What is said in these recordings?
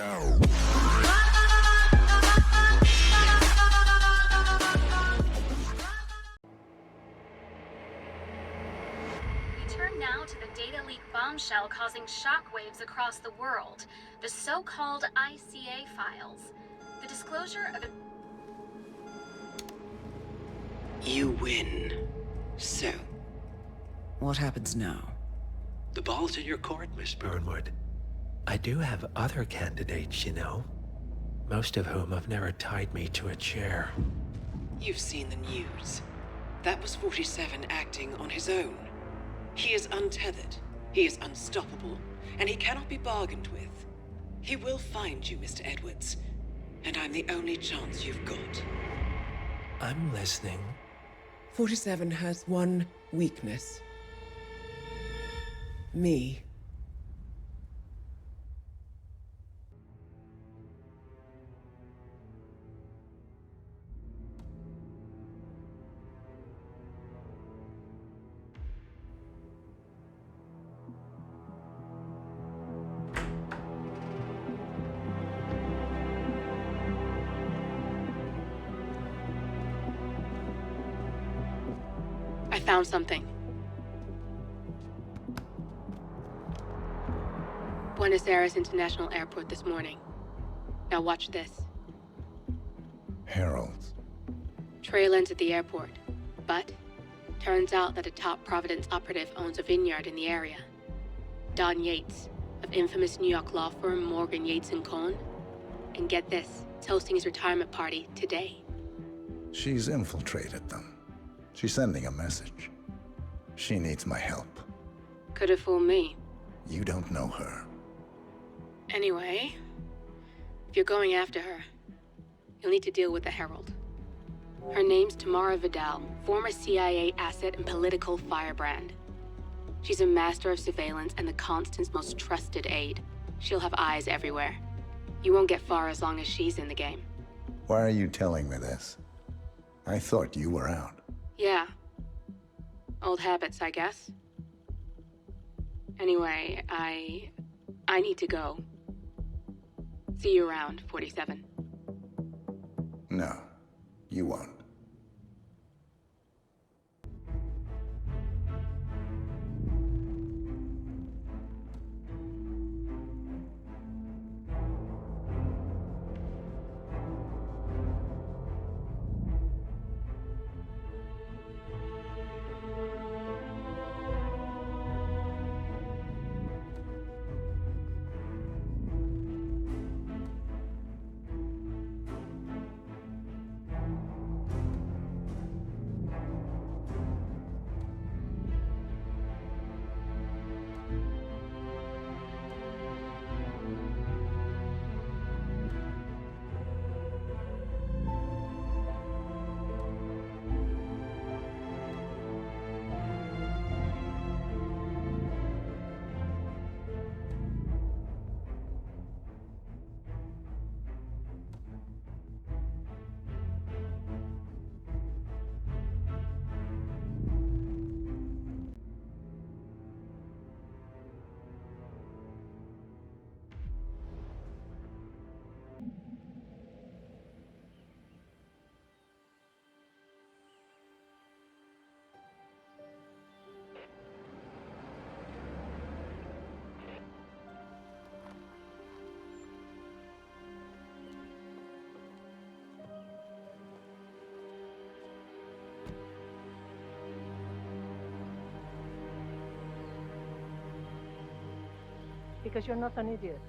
Turn now to the data leak bombshell causing shockwaves across the world, the so-called ICA files. The disclosure of You win. So, What happens now? the ball's in your court, Miss Burnwood, I do have other candidates, you know. Most of whom have never tied me to a chair. You've seen the news. That was 47 acting on his own. He is untethered, he is unstoppable, and he cannot be bargained with. He will find you, Mr. Edwards, and I'm the only chance you've got. I'm listening. 47 has one weakness. Me. I found something. Buenos Aires International Airport this morning. Now watch this. Heralds. Trail ends at the airport, but turns out that a top Providence operative owns a vineyard in the area. Don Yates, of infamous New York law firm Morgan, Yates & Cohn. And get this, it's hosting his retirement party today. She's infiltrated them. She's sending a message. She needs my help. Could have fooled me. You don't know her. Anyway, if you're going after her, you'll need to deal with the Herald. Her name's Tamara Vidal, former CIA asset and political firebrand. She's a master of surveillance and the Constant's most trusted aide. She'll have eyes everywhere. You won't get far as long as she's in the game. Why are you telling me this? I thought you were out. Yeah. Old habits, I guess. Anyway, I need to go. See you around, 47. No, you won't. Because you're not an idiot.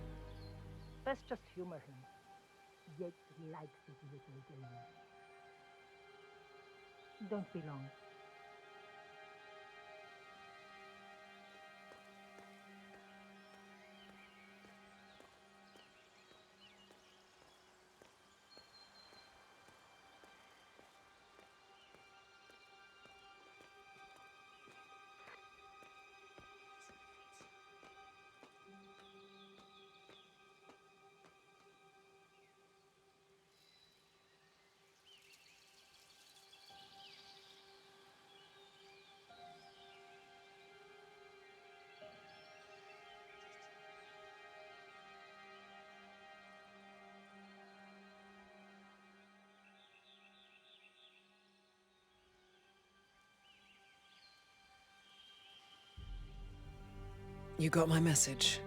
Let's just humor him. Yates likes his little game. Don't be long. You got my message.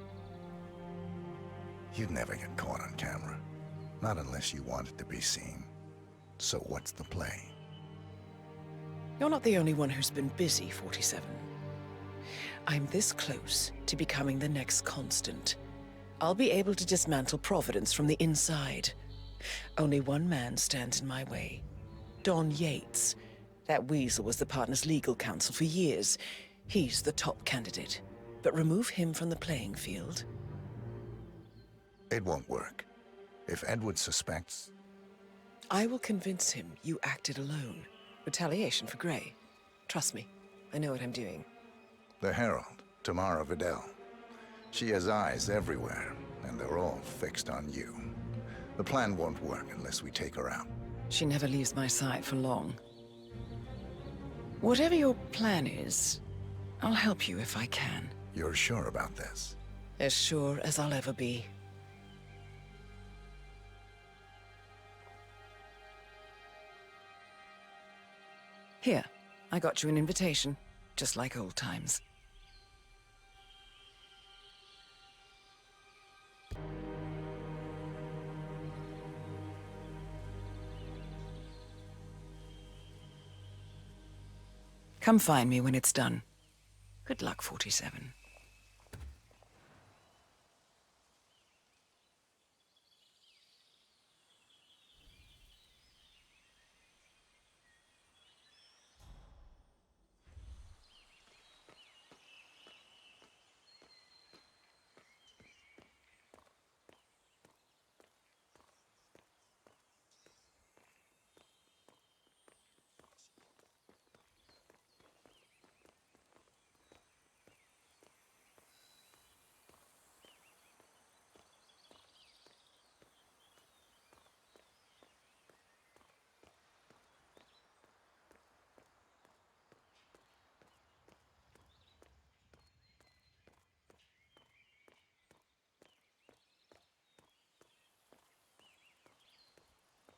You'd never get caught on camera. Not unless you wanted to be seen. So what's the play? You're not the only one who's been busy, 47. I'm this close to becoming the next constant. I'll be able to dismantle Providence from the inside. Only one man stands in my way. Don Yates. That weasel was the partner's legal counsel for years. He's the top candidate. But remove him from the playing field. It won't work. If Edward suspects... I will convince him you acted alone. Retaliation for Grey. Trust me, I know what I'm doing. The Herald, Tamara Vidal. She has eyes everywhere, and they're all fixed on you. The plan won't work unless we take her out. She never leaves my side for long. Whatever your plan is, I'll help you if I can. You're sure about this? As sure as I'll ever be. Here, I got you an invitation, just like old times. Come find me when it's done. Good luck, 47.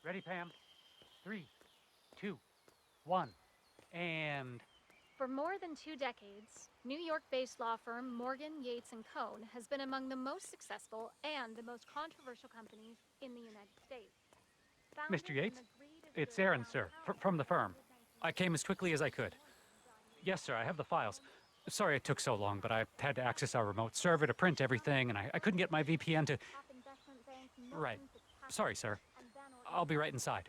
Ready, Pam? 3, 2, 1, and... For more than 2 decades, New York-based law firm Morgan, Yates & Cohn has been among the most successful and the most controversial companies in the United States. Mr. Yates? It's Aaron, sir, from the firm. I came as quickly as I could. Yes, sir, I have the files. Sorry it took so long, but I had to access our remote server to print everything, and I couldn't get my VPN to... Right. Sorry, sir. I'll be right inside.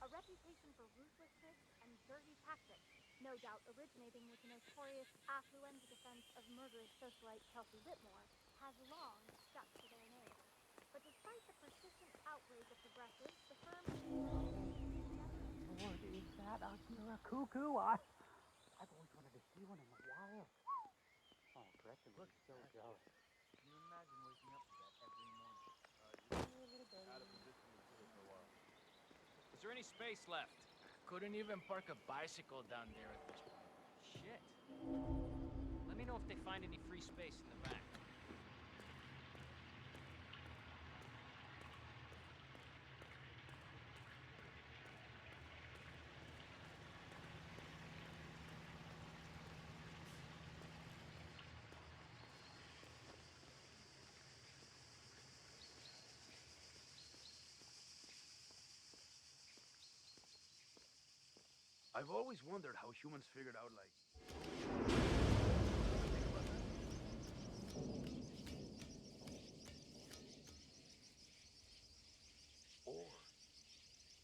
A reputation for ruthlessness and dirty tactics, no doubt originating with the notorious affluent defense of murderous socialite Kelsey Whitmore, has long stuck to their name. But despite the persistent outrage of progressives, the firm... Lord, is that a cuckoo? I've always wanted to see one in the wild. Oh, Gretchen looks so jealous. Can you imagine waking up to that every morning? Out of position with her for a while. Is there any space left? Couldn't even park a bicycle down there at this point. Shit. Let me know if they find any free space in the back. I've always wondered how humans figured out, like... Or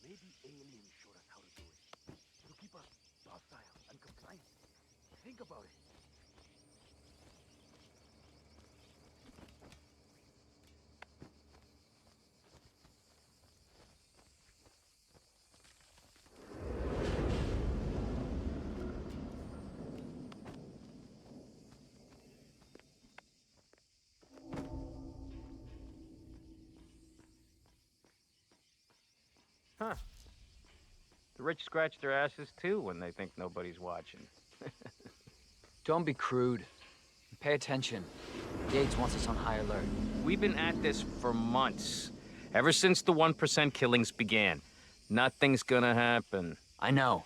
maybe aliens showed us how to do it. To keep us docile and compliant. Think about it. Huh. The rich scratch their asses too when they think nobody's watching. Don't be crude. Pay attention. Yates wants us on high alert. We've been at this for months. Ever since the 1% killings began. Nothing's gonna happen. I know.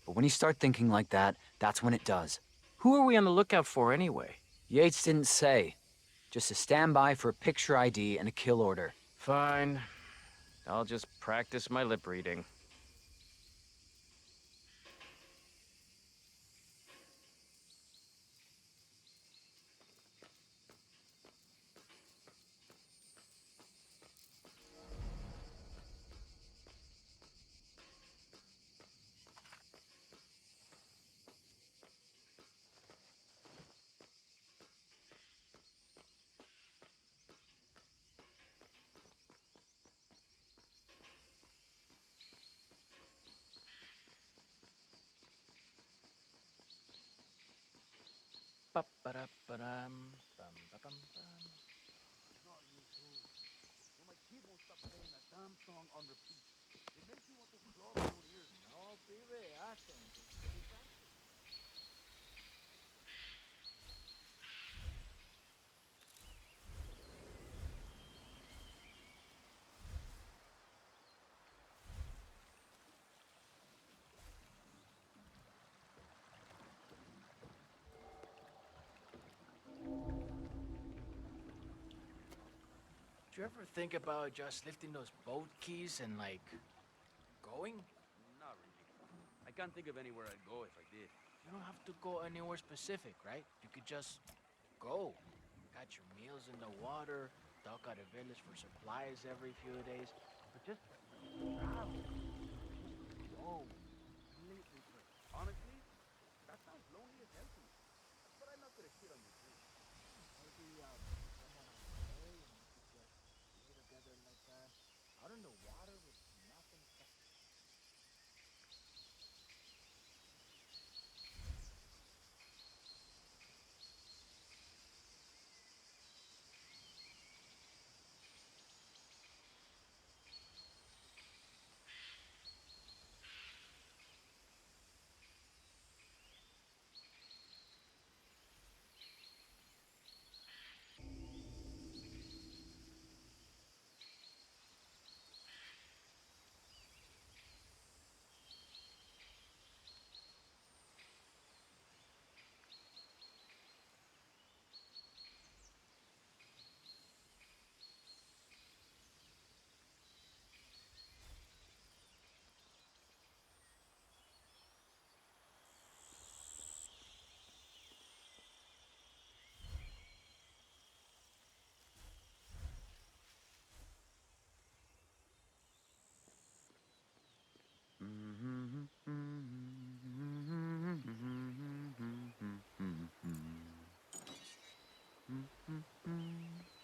But when you start thinking like that, that's when it does. Who are we on the lookout for anyway? Yates didn't say. Just a standby for a picture ID and a kill order. Fine. I'll just practice my lip reading. Ba-ba-da-ba-dum, bum-ba-bum-bum. Not you too. Well, my kid won't stop playing that damn song on repeat. It makes me want to claw my own ears. No, pibe, hacen. Do you ever think about just lifting those boat keys and, like, going? Not really. I can't think of anywhere I'd go if I did. You don't have to go anywhere specific, right? You could just go. Got your meals in the water, duck out a village for supplies every few days. But just travel. Just go. Completely free. Honestly, that sounds lonely as hell to me. But I'm not gonna shit on your dream. Maybe someone on the way and we could just be together like that. Out in the water with nothing.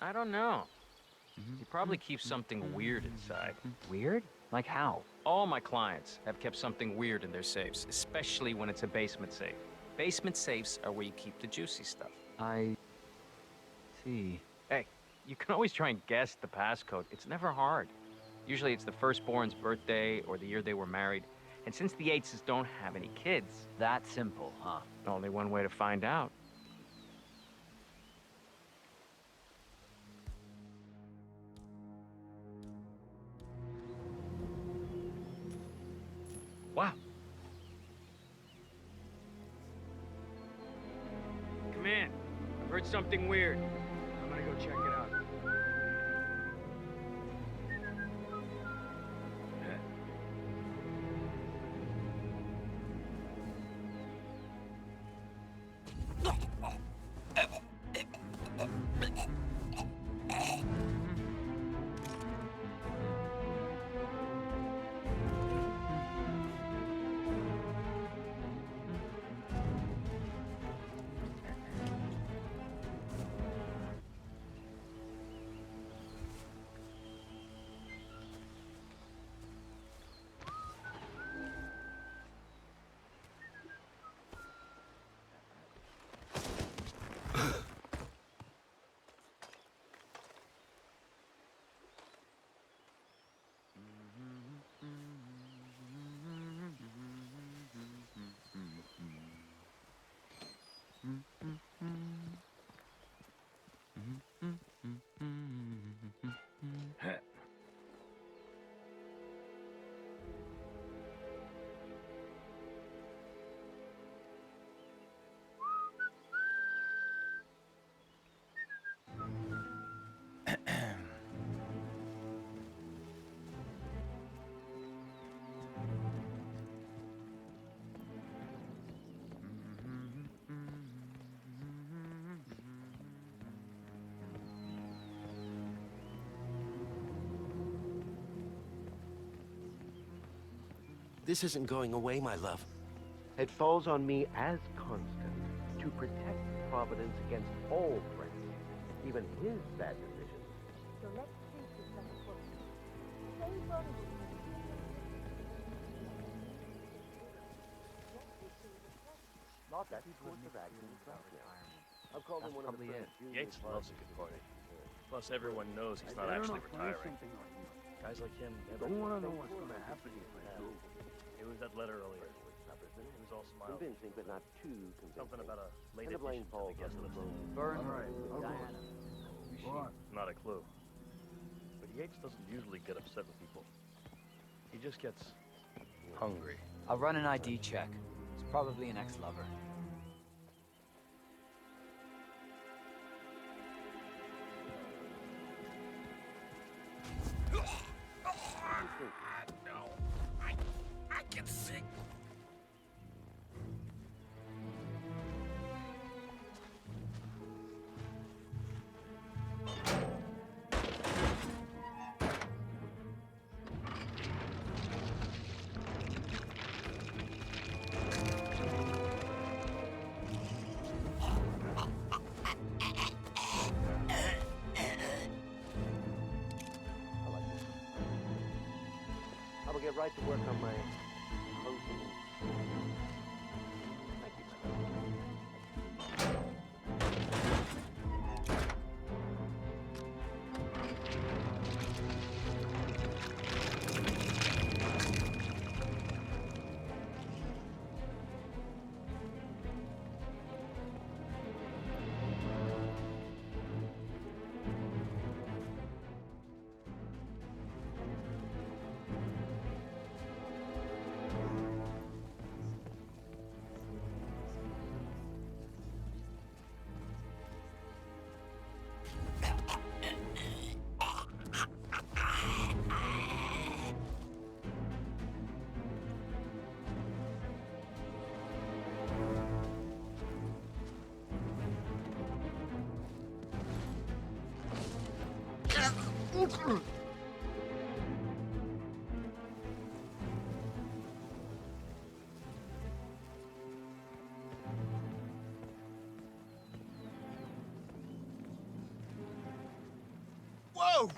I don't know. He probably keeps something weird inside. Weird? Like how? All my clients have kept something weird in their safes, especially when it's a basement safe. Basement safes are where you keep the juicy stuff. I see. Hey, you can always try and guess the passcode. It's never hard. Usually it's the firstborn's birthday or the year they were married. And since the Yateses don't have any kids... That simple, huh? Only one way to find out. Wow. Come in. I've heard something weird. I'm gonna go check it out. This isn't going away, my love. It falls on me as constant to protect Providence against all threats, even his bad decisions. So let's treat this like a book. Say what it is. Not that course of action I've called him one of the probably it. Yates loves a good party. Plus, everyone knows he's not actually retiring. Guys like him never Don't want to know what's going to happen if I do. It was that letter earlier. He was all smiles. Convincing, but not too convincing. Something about a late And the blame addition to the falls guest on list. Burn. All right, I'll go. Diana. Not a clue. But Yates doesn't usually get upset with people. He just gets hungry. I'll run an ID check. It's probably an ex-lover. No, I can sing. I will get right to work on my hosting. Thank you. Whoa!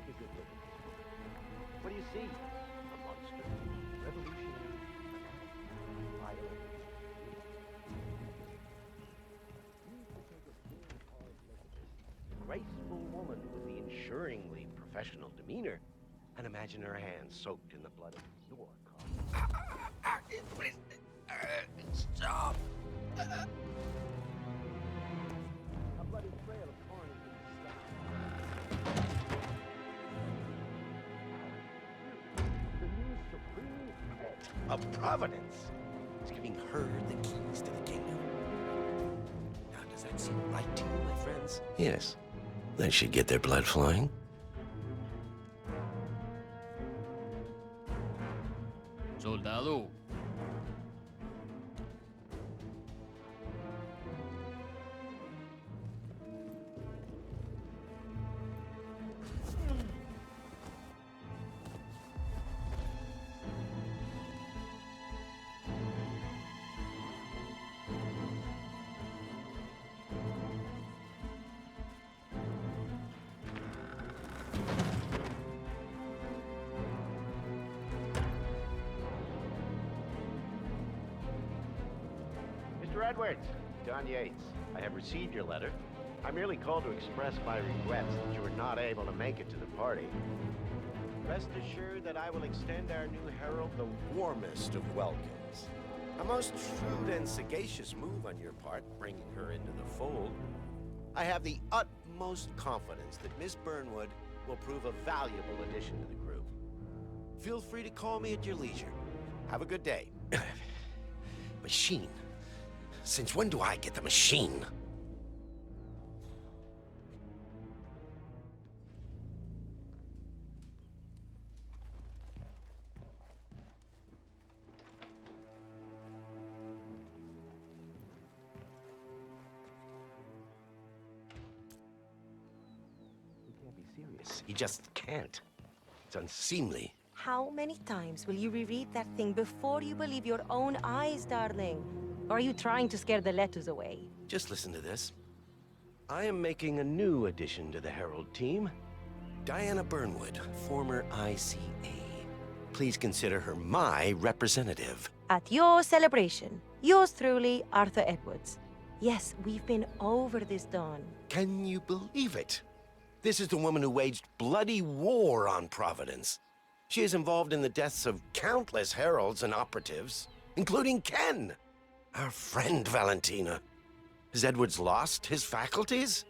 Take a good look at this. What do you see? A monster. Revolutionary. Violent. Graceful woman with the ensuringly professional demeanor. And imagine her hands soaked in the blood of your coffee. Stop! A bloody trail of carnage in the sky. The new supreme head Of Providence is giving her the keys to the kingdom. Now, does that seem right to you, my friends? Yes. They should get their blood flowing. Soldado. Mr. Edwards, John Yates. I have received your letter. I merely called to express my regrets that you were not able to make it to the party. Rest assured that I will extend our new herald the Warmest of welcomes. A most shrewd and sagacious move on your part, bringing her into the fold. I have the utmost confidence that Miss Burnwood will prove a valuable addition to the group. Feel free to call me at your leisure. Have a good day. Machine? Since when do I get the machine? He can't be serious. He just can't. It's unseemly. How many times will you reread that thing before you believe your own eyes, darling? Or are you trying to scare the letters away? Just listen to this. I am making a new addition to the Herald team. Diana Burnwood, former ICA. Please consider her my representative. At your celebration, yours truly, Arthur Edwards. Yes, we've been over this, Dawn. Can you believe it? This is the woman who waged bloody war on Providence. She is involved in the deaths of countless heralds and operatives, including Ken, our friend Valentina. Has Edwards lost his faculties?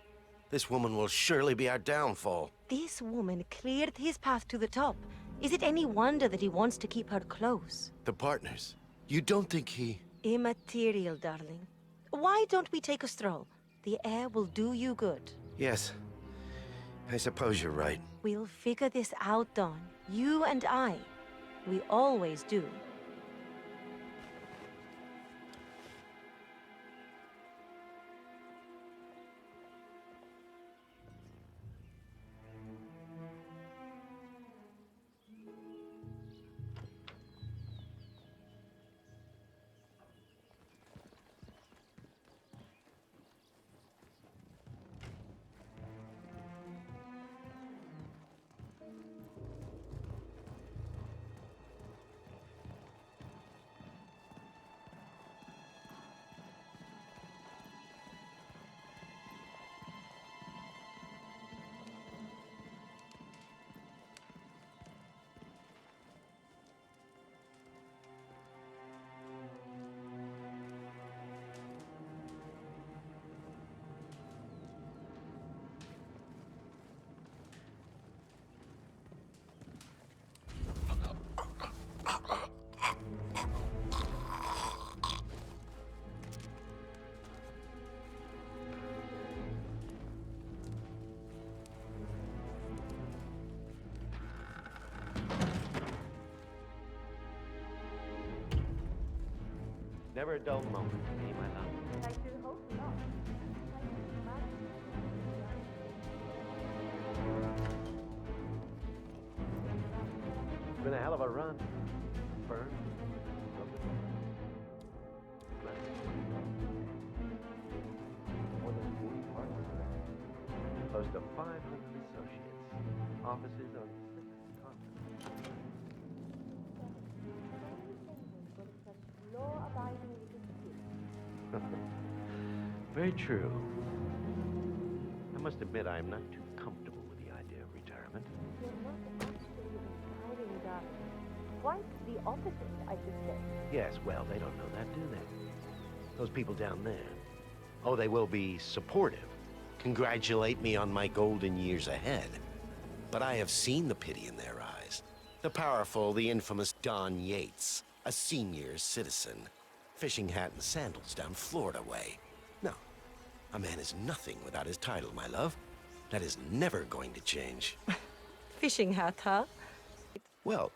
This woman will surely be our downfall. This woman cleared his path to the top. Is it any wonder that he wants to keep her close? The partners. You don't think he... Immaterial, darling. Why don't we take a stroll? The air will do you good. Yes. I suppose you're right. We'll figure this out, Dawn. You and I. We always do. Never a dull moment for me, my love. I should hope not. It's been a hell of a run. Fern. More than 40 partners around. Close to 500 associates. Offices on 6 continents. Law-abiding Very true. I must admit I am not too comfortable with the idea of retirement. You're not actually retiring, darling. Quite the opposite, I should say. Yes, well, they don't know that, do they? Those people down there. Oh, they will be supportive. Congratulate me on my golden years ahead. But I have seen the pity in their eyes. The powerful, the infamous Don Yates, a senior citizen. Fishing hat and sandals down Florida way. No, a man is nothing without his title, my love. That is never going to change. Fishing hat, huh? Well,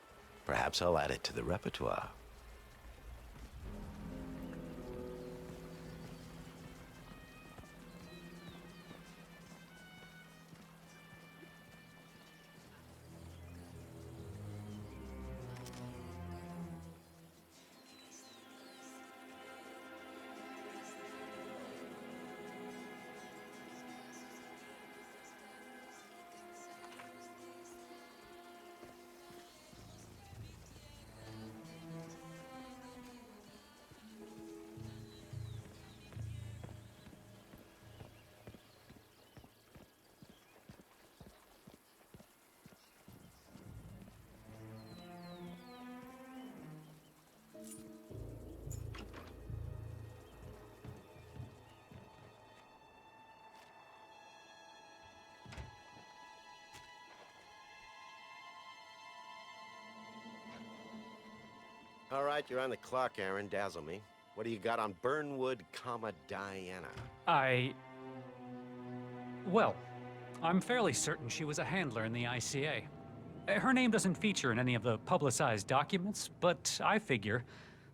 perhaps I'll add it to the repertoire. All right, you're on the clock, Aaron. Dazzle me. What do you got on Burnwood, Diana? Well, I'm fairly certain she was a handler in the ICA. Her name doesn't feature in any of the publicized documents, but I figure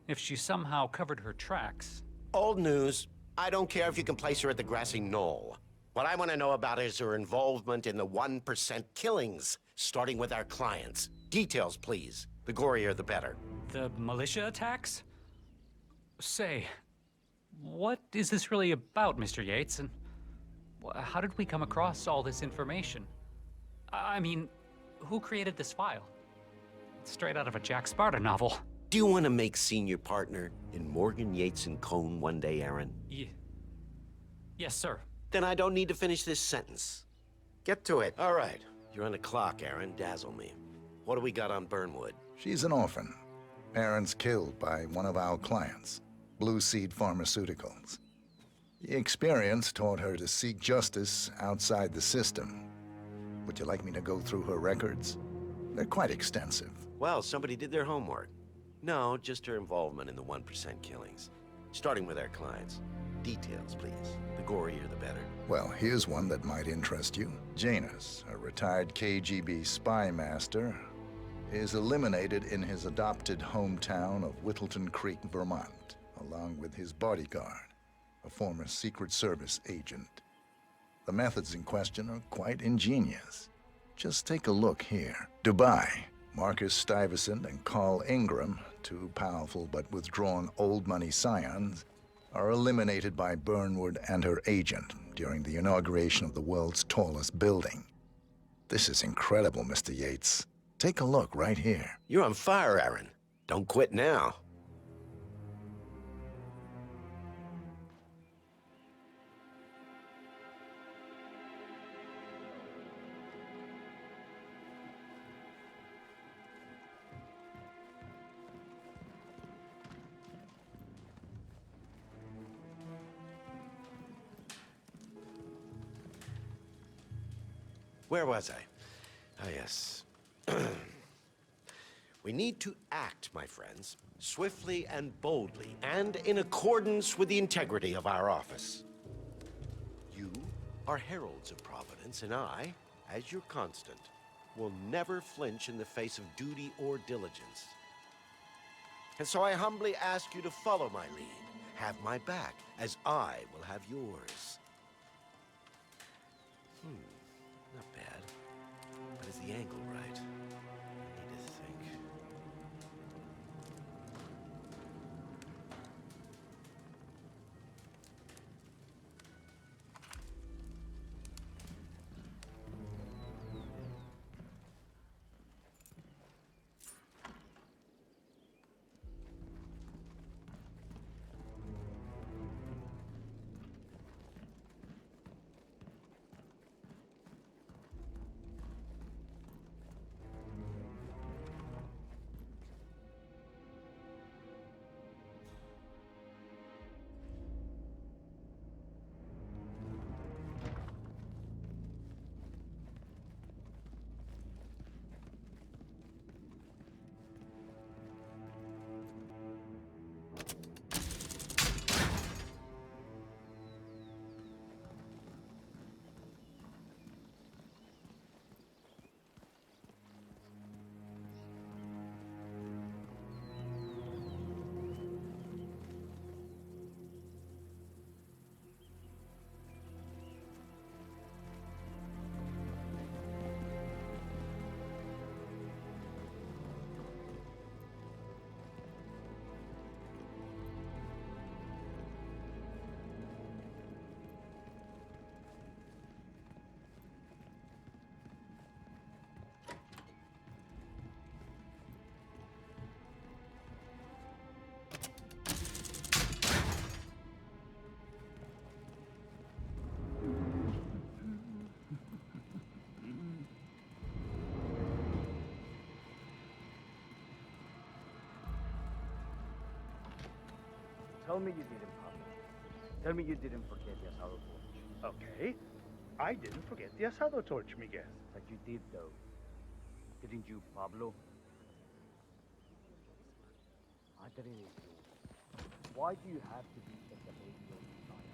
if she somehow covered her tracks... Old news. I don't care if you can place her at the grassy knoll. What I want to know about is her involvement in the 1% killings, starting with our clients. Details, please. The gorier, the better. The militia attacks? Say, what is this really about, Mr. Yates, and how did we come across all this information? I mean, who created this file? It's straight out of a Jack Sparta novel. Do you want to make senior partner in Morgan, Yates & Cohn one day, Aaron? Yes, sir. Then I don't need to finish this sentence. Get to it. All right. You're on the clock, Aaron. Dazzle me. What do we got on Burnwood? She's an orphan. Parents killed by one of our clients, Blue Seed Pharmaceuticals. The experience taught her to seek justice outside the system. Would you like me to go through her records? They're quite extensive. Well, somebody did their homework. No, just her involvement in the 1% killings. Starting with our clients. Details, please. The gorier, the better. Well, here's one that might interest you. Janus, a retired KGB spy master, is eliminated in his adopted hometown of Whittleton Creek, Vermont, along with his bodyguard, a former Secret Service agent. The methods in question are quite ingenious. Just take a look here. Dubai. Marcus Stuyvesant and Carl Ingram, two powerful but withdrawn old money scions, are eliminated by Burnwood and her agent during the inauguration of the world's tallest building. This is incredible, Mr. Yates. Take a look right here. You're on fire, Aaron. Don't quit now. Where was I? Ah, yes. We need to act, my friends, swiftly and boldly, and in accordance with the integrity of our office. You are heralds of Providence, and I, as your constant, will never flinch in the face of duty or diligence. And so I humbly ask you to follow my lead, have my back, as I will have yours. Not bad. But is the angle right? I need to think. Tell me you didn't, Pablo. Tell me you didn't forget the asado torch. Okay. I didn't forget the asado torch, Miguel. But you did, though. Didn't you, Pablo? ep.32. Why do you have to be such a baby all the time?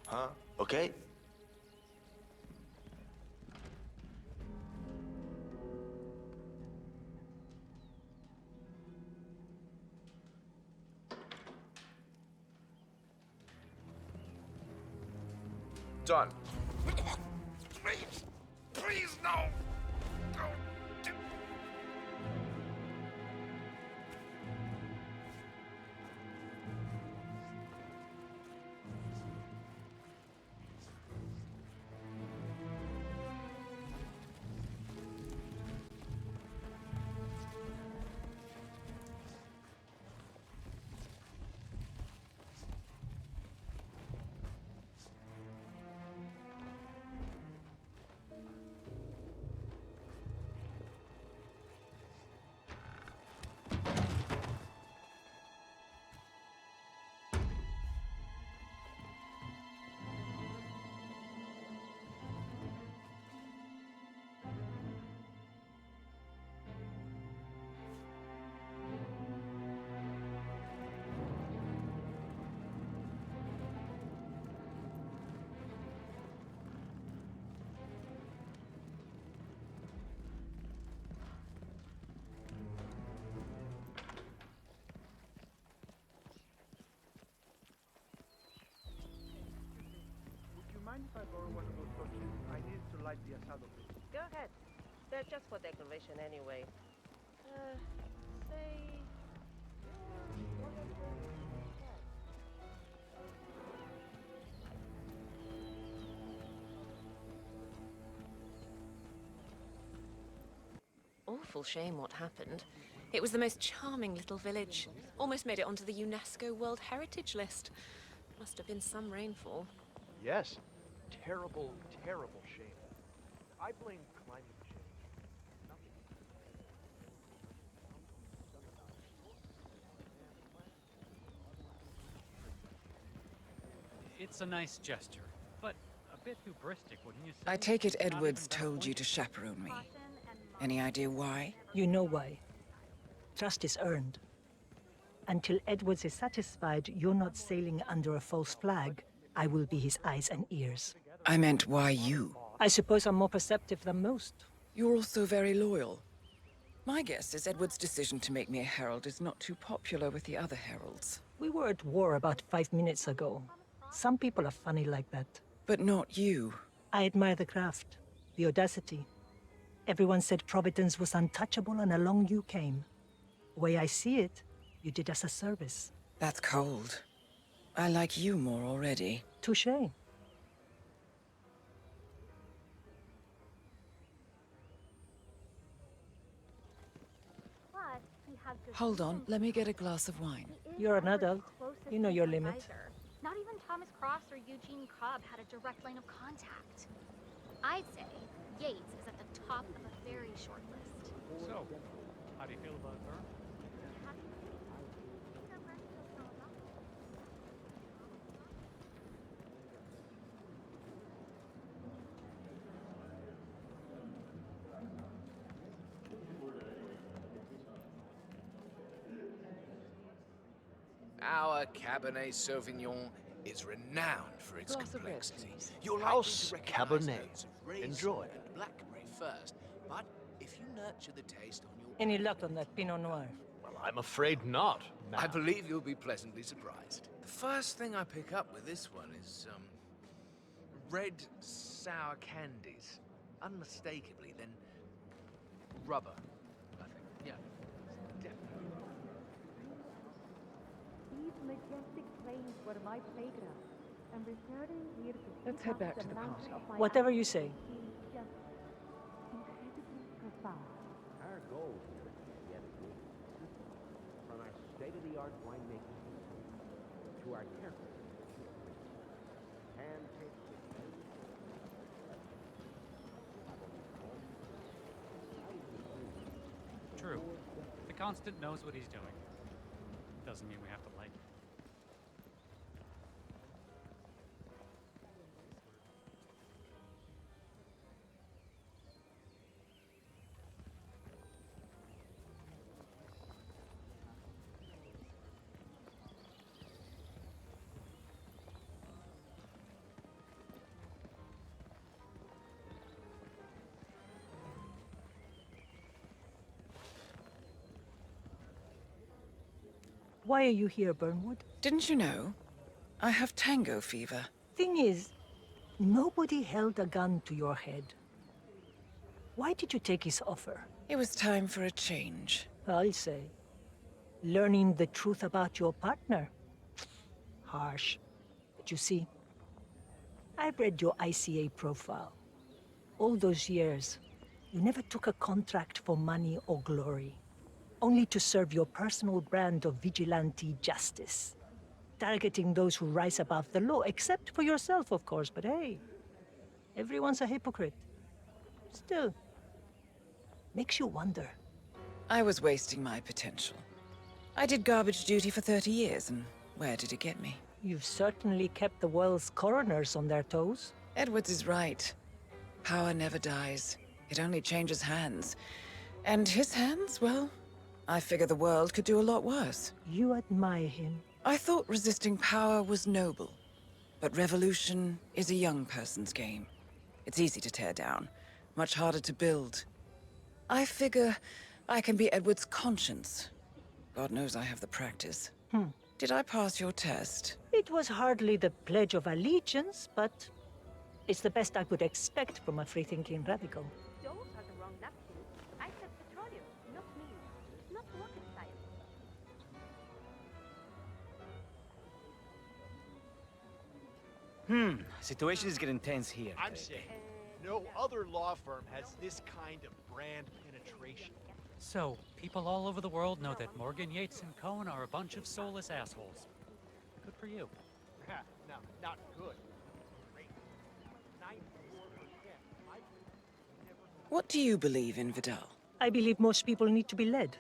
Huh? Okay. Done. Please! Please, no! Mind if I borrow one of those torches? I need it to light the asado, please. Go ahead. They're just for decoration anyway. Say... Awful shame what happened. It was the most charming little village. Almost made it onto the UNESCO World Heritage List. Must have been some rainfall. Yes. Terrible, terrible shame. I blame climate change. It's a nice gesture, but a bit hubristic, wouldn't you say? I take it Edwards told you to chaperone me. Any idea why? You know why. Trust is earned. Until Edwards is satisfied you're not sailing under a false flag, I will be his eyes and ears. I meant why you? I suppose I'm more perceptive than most. You're also very loyal. My guess is Edward's decision to make me a herald is not too popular with the other heralds. We were at war about 5 minutes ago. Some people are funny like that. But not you. I admire the craft, the audacity. Everyone said Providence was untouchable and along you came. The way I see it, you did us a service. That's cold. I like you more already. Touché. Hold on, let me get a glass of wine. You're an adult. You know your limit. Not even Thomas Cross or Eugene Cobb had a direct line of contact. I'd say Yates is at the top of a very short list. So, how do you feel about her? Our Cabernet Sauvignon is renowned for its complexity. Your house Cabernet. Enjoy. And blackberry first, but if you nurture the taste on your... Any luck on that Pinot Noir? Well, I'm afraid not. I believe you'll be pleasantly surprised. The first thing I pick up with this one is, red sour candies. Unmistakably, then rubber, I think. Yeah, definitely. These majestic plains were my playground, and returning here to Let's head back to the party. Whatever you say. Just incredibly profound. Our goal here at the Ep.32 from our state-of-the-art winemaking to our careful hand-picked True. The Constant knows what he's doing. Doesn't mean we have to like it. Why are you here, Burnwood? Didn't you know? I have tango fever. Thing is, nobody held a gun to your head. Why did you take his offer? It was time for a change. I'll say. Learning the truth about your partner. Harsh. But you see, I've read your ICA profile. All those years, you never took a contract for money or glory. Only to serve your personal brand of vigilante justice. Targeting those who rise above the law, except for yourself, of course, but hey, everyone's a hypocrite. Still, makes you wonder. I was wasting my potential. I did garbage duty for 30 years, and where did it get me? You've certainly kept the world's coroners on their toes. Edwards is right. Power never dies. It only changes hands. And his hands, well, I figure the world could do a lot worse. You admire him. I thought resisting power was noble. But revolution is a young person's game. It's easy to tear down, much harder to build. I figure I can be Edward's conscience. God knows I have the practice. Did I pass your test? It was hardly the Pledge of Allegiance, but it's the best I could expect from a free-thinking radical. Those are the wrong napkins. I said petroleum, not me. Not rocket science. Situation is getting tense here. I'm saying, no other law firm has this kind of brand penetration. So, people all over the world know that Morgan Yates and Cohen are a bunch of soulless assholes. Good for you. No, not good. Great. 94%. What do you believe in, Vidal? I believe most people need to be led.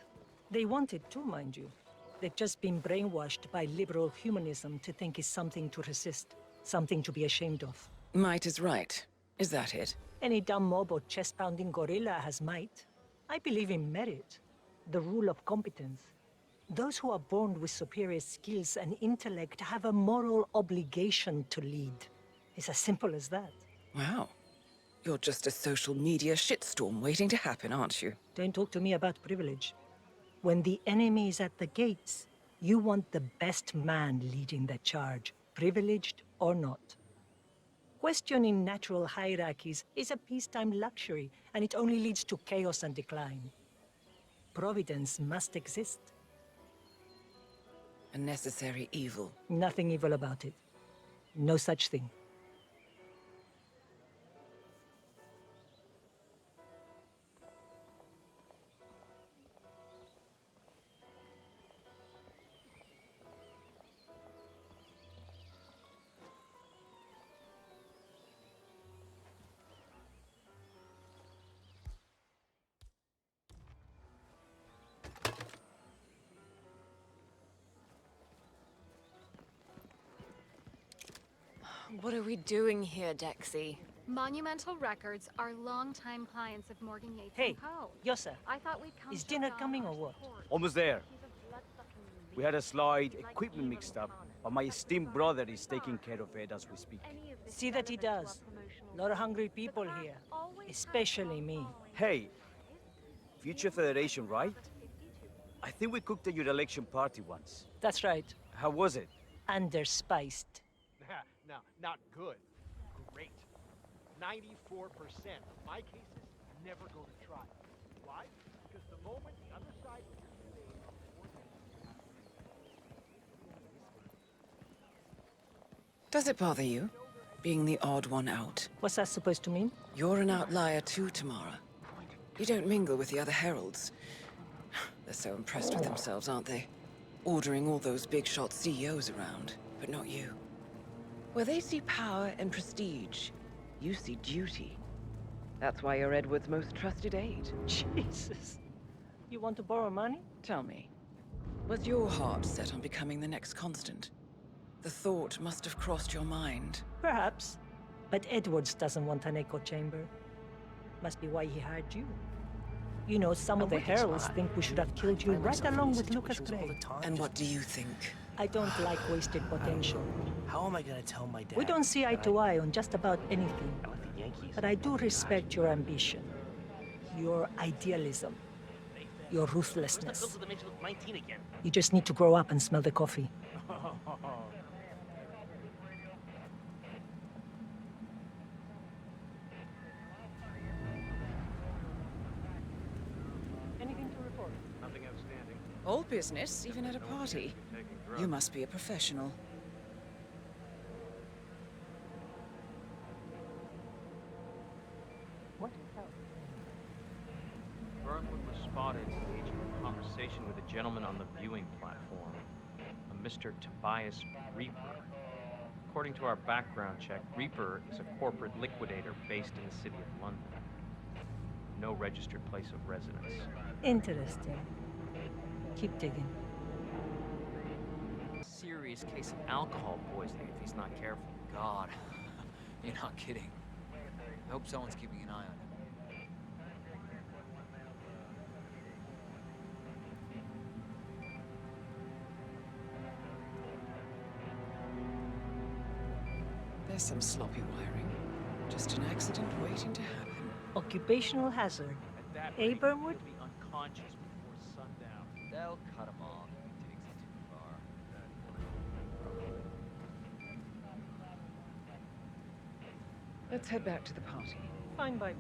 They want it too, mind you. They've just been brainwashed by liberal humanism to think it's something to resist, something to be ashamed of. Might is right. Is that it? Any dumb mob or chest-pounding gorilla has might. I believe in merit, the rule of competence. Those who are born with superior skills and intellect have a moral obligation to lead. It's as simple as that. Wow. You're just a social media shitstorm waiting to happen, aren't you? Don't talk to me about privilege. When the enemy is at the gates, you want the best man leading the charge, privileged or not. Questioning natural hierarchies is a peacetime luxury, and it only leads to chaos and decline. Providence must exist. A necessary evil. Nothing evil about it. No such thing. What are we doing here, Dexy? Monumental Records are longtime clients of Morgan Yates Hey, and Co. Yosa, I thought we'd come is to dinner John coming or our what? support. Almost there. He's a blood-sucking We had a slight equipment mixed up, but my esteemed brother is taking care of it as we speak. See that he does. A lot of hungry people here, especially me. Hey, Future Federation, right? I think we cooked at your election party once. That's right. How was it? Underspiced. No, not good. Great. 94% of my cases never go to trial. Why? Because the moment the other side hears the name of the court, Does it bother you, being the odd one out? What's that supposed to mean? You're an outlier too, Tamara. You don't mingle with the other heralds. They're so impressed with themselves, aren't they? Ordering all those big-shot CEOs around, but not you. Where they see power and prestige, you see duty. That's why you're Edward's most trusted aide. Jesus. You want to borrow money? Tell me, was your heart set on becoming the next Constant? The thought must have crossed your mind. Perhaps. But Edwards doesn't want an echo chamber. Must be why he hired you. You know, some of the heralds think we should have killed you right along with Lucas Gray. And what do you think? I don't like wasted potential. How am I gonna tell my dad? We don't see eye to eye on just about anything. But I do respect your ambition, your idealism, your ruthlessness. You just need to grow up and smell the coffee. Anything to report? Nothing outstanding. All business, even at a party. You must be a professional. What hell? Burnwood was spotted engaging in conversation with a gentleman on the viewing platform, a Mr. Tobias Reaper. According to our background check, Reaper is a corporate liquidator based in the city of London. No registered place of residence. Interesting. Keep digging. Serious case of alcohol poisoning if he's not careful. God, you're not kidding. I hope someone's keeping an eye on him. There's some sloppy wiring. Just an accident waiting to happen. Occupational hazard. Eh, Burnwood? He'll be unconscious before sundown. They'll cut him off if he takes it too far. Let's head back to the party. Fine by me.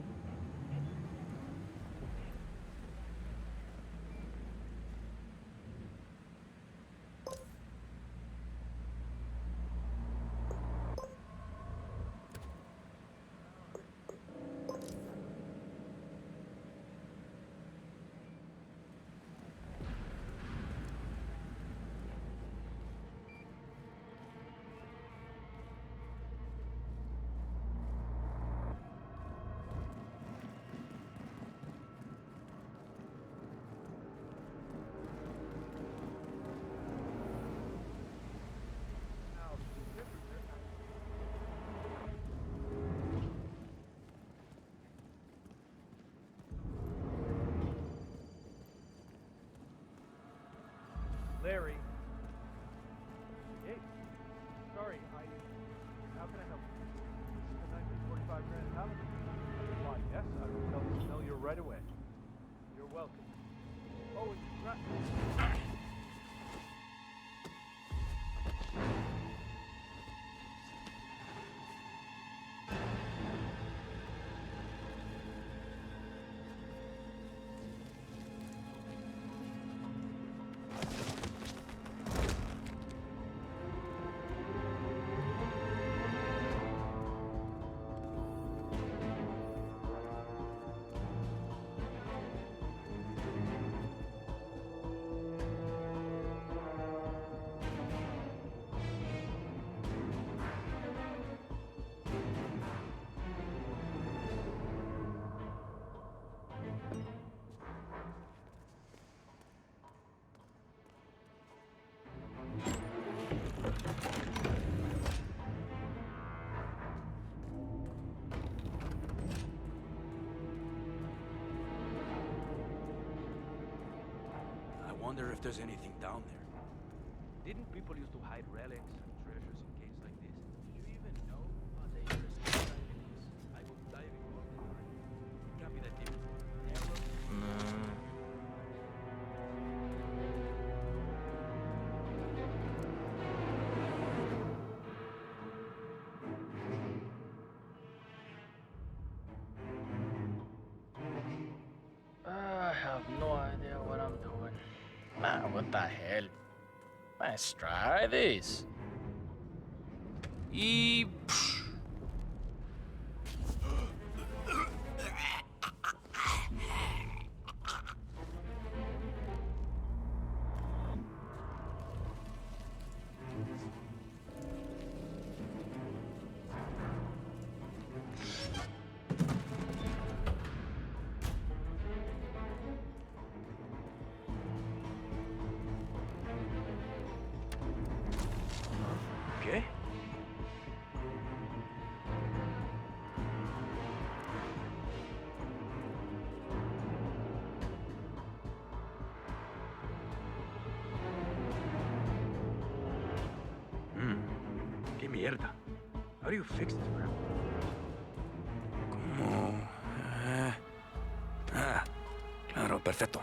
Larry. Hey. Sorry, how can I help you? This is a 1945 Grand Palace. Why, yes, I will tell the smellier right away. You're welcome. Oh, it's right. I wonder if there's anything down there. Didn't people used to hide relics and treasures in caves like this? Do you even know how dangerous diving is? I go diving all the time. It can't be that deep. Never. Man, what the hell? Let's try this. Y... ¿Qué? ¡Qué mierda! How do you fix this, bro? ¿Cómo? Claro, perfecto.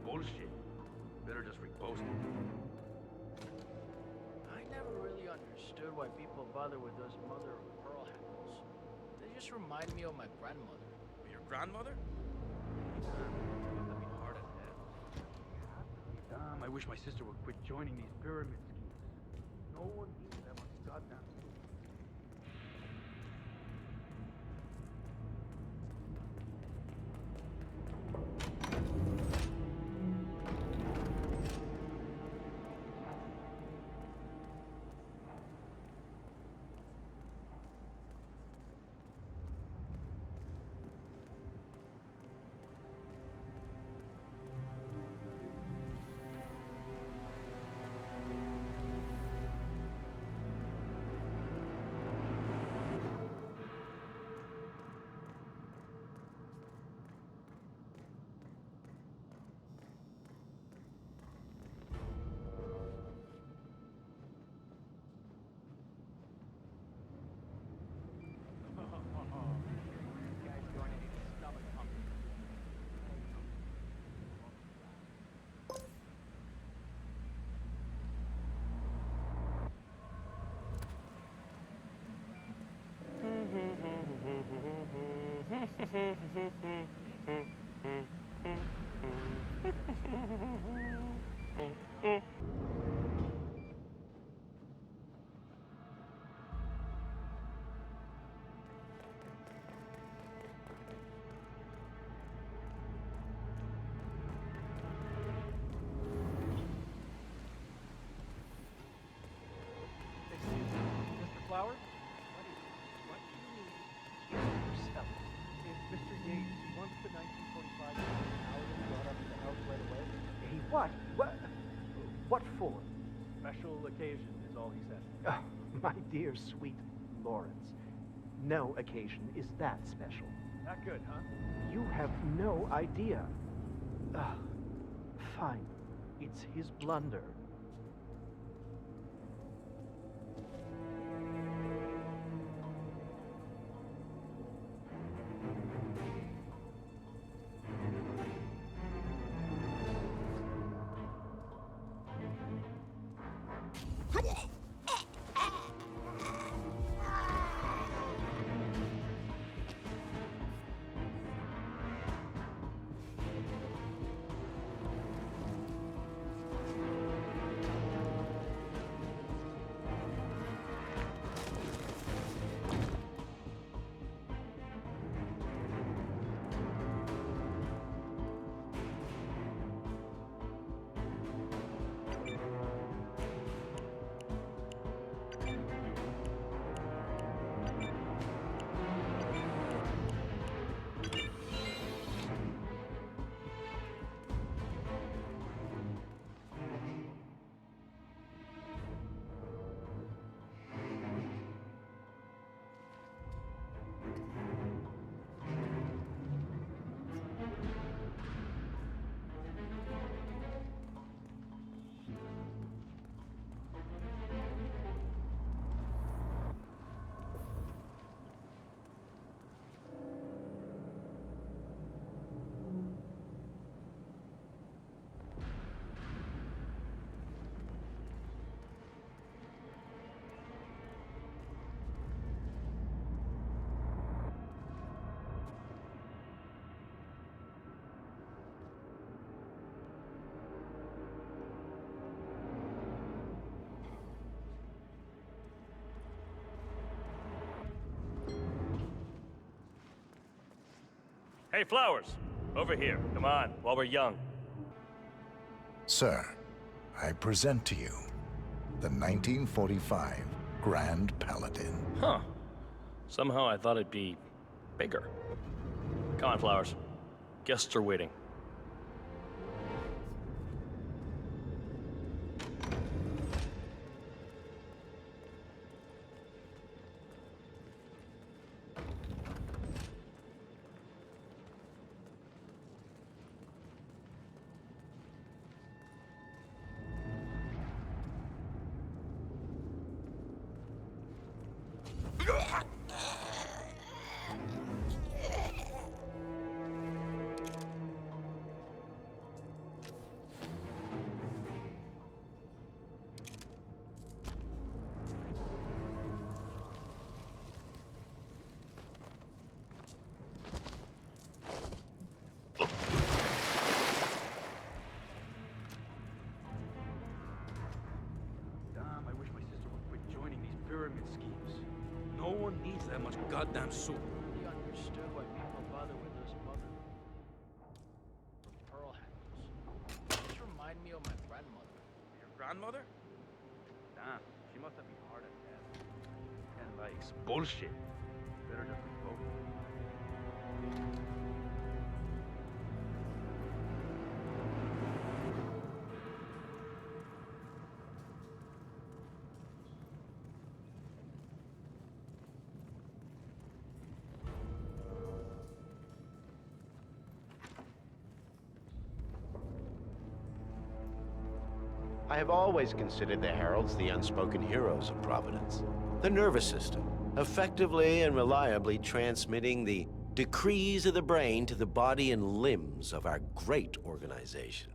Bullshit. Better just repost it. I never really understood why people bother with those mother of pearl handles. They just remind me of my grandmother. Your grandmother? Must have been hard as hell. Damn, I wish my sister would quit joining these pyramid schemes. No one needs that much goddamn food. Mr. Flowers? What do you need? Yourself. It's Mr. Yates. He wants the 1945 hourly brought up to the house right away. He what? What for? Special occasion is all he said. Oh, my dear, sweet Lawrence. No occasion is that special. That good, huh? You have no idea. Fine. It's his blunder. Hey, Flowers, over here. Come on, while we're young. Sir, I present to you the 1945 Grand Paladin. Huh. Somehow I thought it'd be bigger. Come on, Flowers. Guests are waiting. Pyramid schemes. No one needs that much goddamn soup. He understood why people bother with those mother of pearl handles. Just remind me of my grandmother. Your grandmother? Damn, she must have been hard as hell. And likes bullshit. Better just go. I have always considered the heralds the unspoken heroes of Providence. The nervous system, effectively and reliably transmitting the decrees of the brain to the body and limbs of our great organization.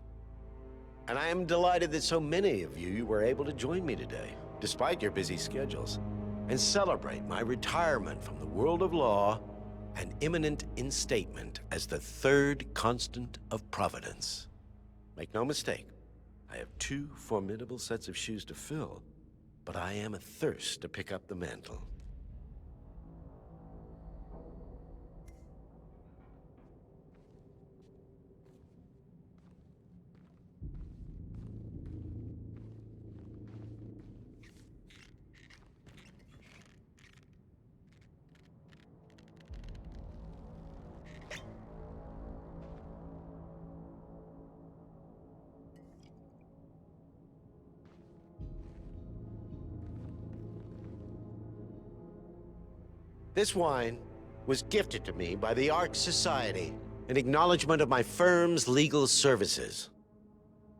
And I am delighted that so many of you were able to join me today, despite your busy schedules, and celebrate my retirement from the world of law and imminent instatement as the third constant of Providence. Make no mistake, I have 2 formidable sets of shoes to fill, but I am athirst to pick up the mantle. This wine was gifted to me by the Ark Society in acknowledgement of my firm's legal services.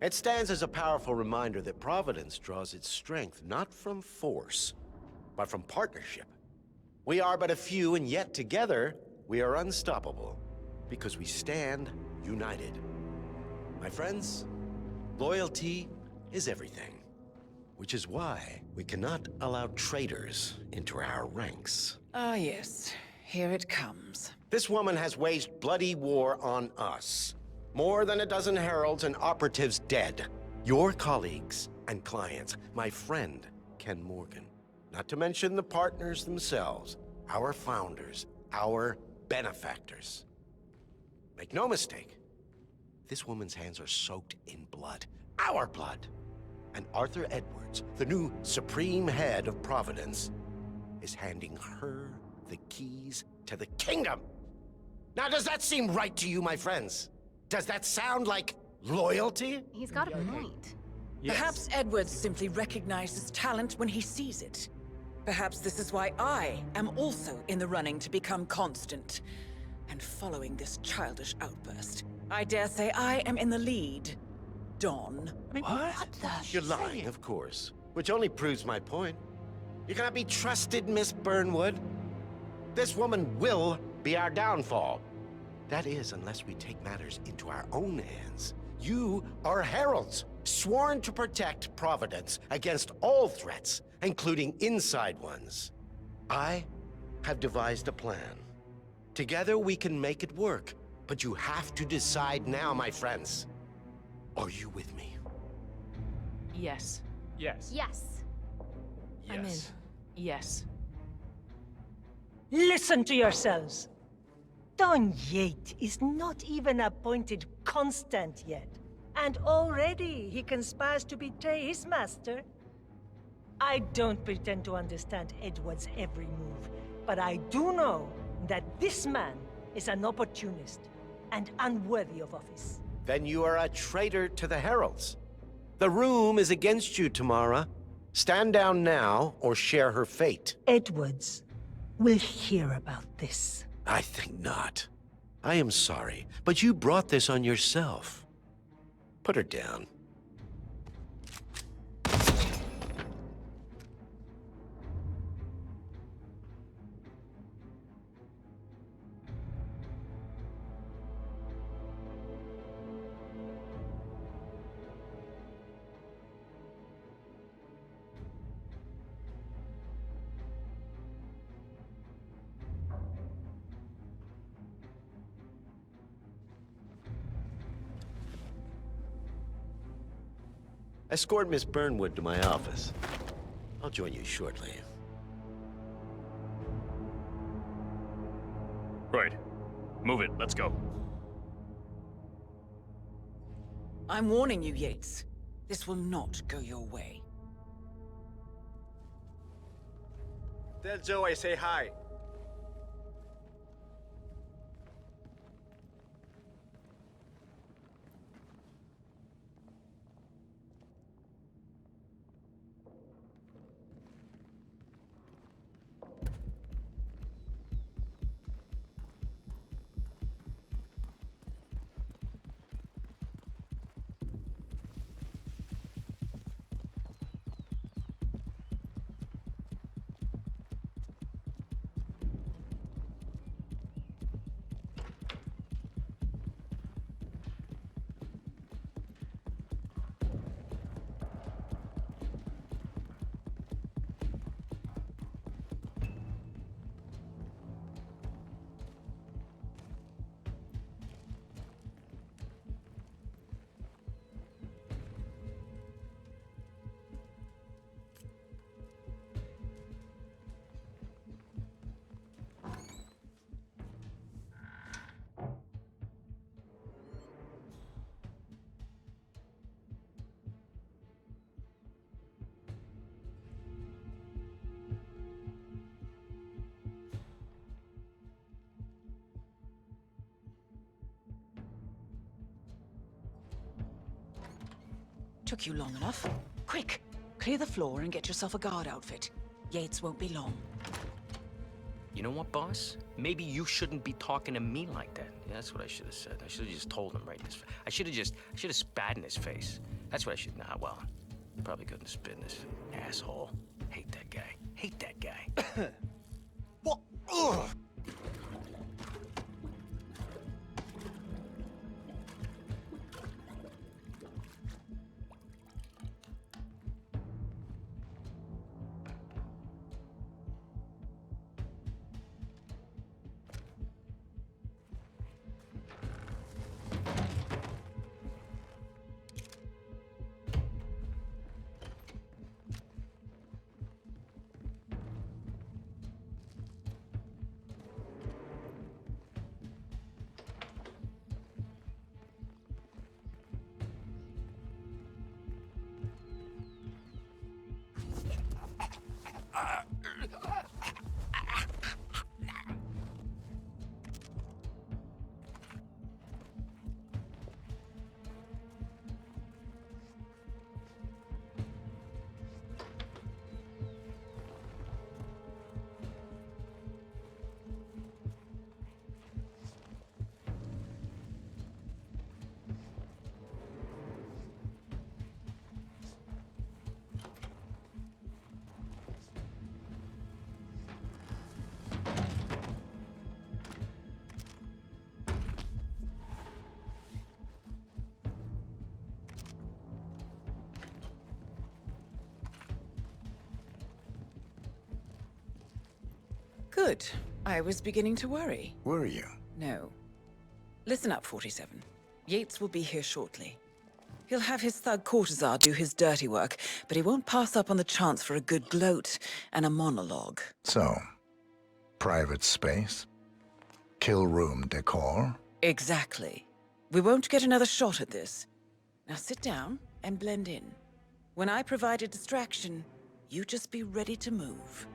It stands as a powerful reminder that Providence draws its strength not from force, but from partnership. We are but a few, and yet together we are unstoppable because we stand united. My friends, loyalty is everything, which is why we cannot allow traitors into our ranks. Ah, yes. Here it comes. This woman has waged bloody war on us. More than a dozen heralds and operatives dead. Your colleagues and clients. My friend, Ken Morgan. Not to mention the partners themselves. Our founders. Our benefactors. Make no mistake. This woman's hands are soaked in blood. Our blood. And Arthur Edwards, the new supreme head of Providence, is handing her the keys to the kingdom. Now, does that seem right to you, my friends? Does that sound like loyalty? He's got a point. Yes. Perhaps Edwards simply recognizes talent when he sees it. Perhaps this is why I am also in the running to become constant. And following this childish outburst, I dare say I am in the lead. Dawn. What? You're lying, of course. Which only proves my point. You cannot be trusted, Miss Burnwood. This woman will be our downfall. That is, unless we take matters into our own hands. You are heralds, sworn to protect Providence against all threats, including inside ones. I have devised a plan. Together we can make it work, but you have to decide now, my friends. Are you with me? Yes. Yes. Yes. I'm in. Yes. Listen to yourselves. Don Yates is not even appointed constant yet. And already he conspires to betray his master. I don't pretend to understand Edward's every move, but I do know that this man is an opportunist and unworthy of office. Then you are a traitor to the Heralds. The room is against you, Tamara. Stand down now or share her fate. Edwards will hear about this. I think not. I am sorry, but you brought this on yourself. Put her down. Escort Miss Burnwood to my office. I'll join you shortly. Right. Move it. Let's go. I'm warning you, Yates. This will not go your way. Tell Joe I say hi. Took you long enough. Quick, clear the floor and get yourself a guard outfit. Yates won't be long. You know what, boss? Maybe you shouldn't be talking to me like that. Yeah, that's what I should have said. I should have just told him right in his face. I should have spat in his face. That's what I should. Nah, well, probably couldn't spit in this asshole. Hate that guy. Hate that guy. What? Ugh. Good. I was beginning to worry. Were you? No. Listen up, 47. Yates will be here shortly. He'll have his thug courtesan do his dirty work, but he won't pass up on the chance for a good gloat and a monologue. So, private space? kill room decor? Exactly. We won't get another shot at this. Now sit down and blend in. When I provide a distraction, you just be ready to move.